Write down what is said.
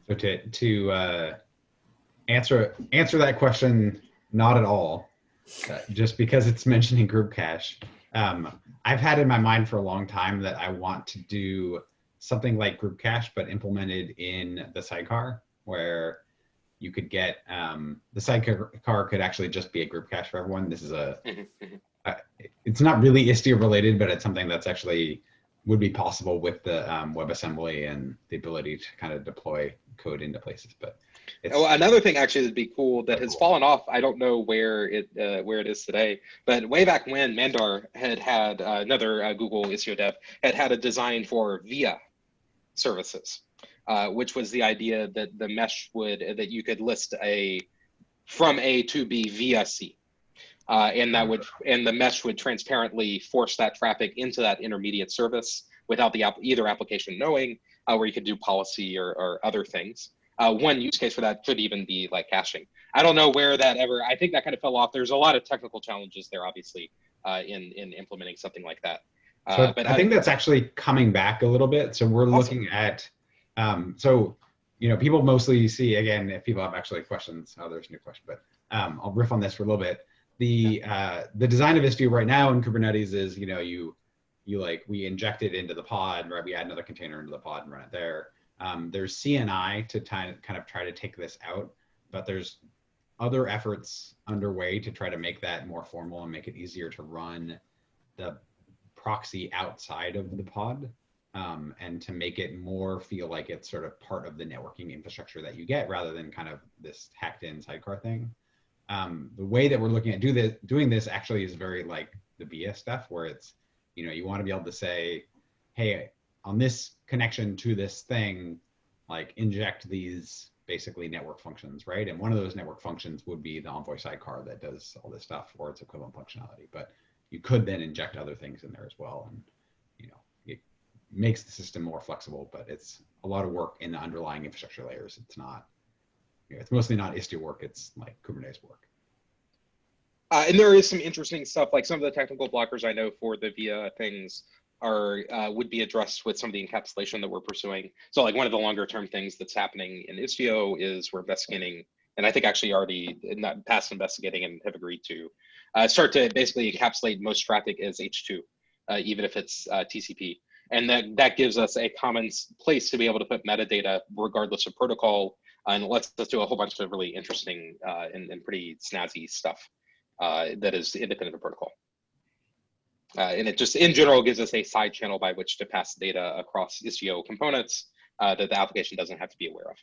So to answer that question, not at all. Just because it's mentioned in GroupCache. I've had in my mind for a long time that I want to do something like GroupCache, but implemented in the sidecar, where you could get the sidecar could actually just be a GroupCache for everyone. This is it's not really Istio related, but it's something that's actually would be possible with the WebAssembly and the ability to kind of deploy code into places. But another thing actually that'd be cool that has fallen off. I don't know where it is today, but way back when Mandar had another Google Istio dev had a design for via services, which was the idea that the mesh that you could list from A to B via C. And the mesh would transparently force that traffic into that intermediate service without either application knowing, where you could do policy or other things. One use case for that could even be like caching. I don't know where that I think that kind of fell off. There's a lot of technical challenges there, obviously, in implementing something like that. But I think that's actually coming back a little bit. So we're looking at, people mostly see, again, if people have actually questions, there's a new question, but I'll riff on this for a little bit. The design of Istio right now in Kubernetes is, we inject it into the pod, right? We add another container into the pod and run it there. There's CNI to kind of try to take this out, but there's other efforts underway to try to make that more formal and make it easier to run the proxy outside of the pod, and to make it more feel like it's sort of part of the networking infrastructure that you get, rather than kind of this hacked in sidecar thing. The way that we're looking at doing this actually is very like the VIA stuff, where it's, you want to be able to say, hey, on this connection to this thing, like inject these basically network functions, right? And one of those network functions would be the Envoy sidecar that does all this stuff, or its equivalent functionality. But you could then inject other things in there as well. And, it makes the system more flexible, but it's a lot of work in the underlying infrastructure layers. It's not, it's mostly not Istio work. It's like Kubernetes work. And there is some interesting stuff, like some of the technical blockers I know for the VIA things would be addressed with some of the encapsulation that we're pursuing. So like one of the longer term things that's happening in Istio is we're investigating, and I think actually already not past investigating and have agreed to start to basically encapsulate most traffic as H2, even if it's TCP. And that gives us a common place to be able to put metadata regardless of protocol, and it lets us do a whole bunch of really interesting and pretty snazzy stuff that is independent of protocol. And it just, in general, gives us a side channel by which to pass data across Istio components that the application doesn't have to be aware of.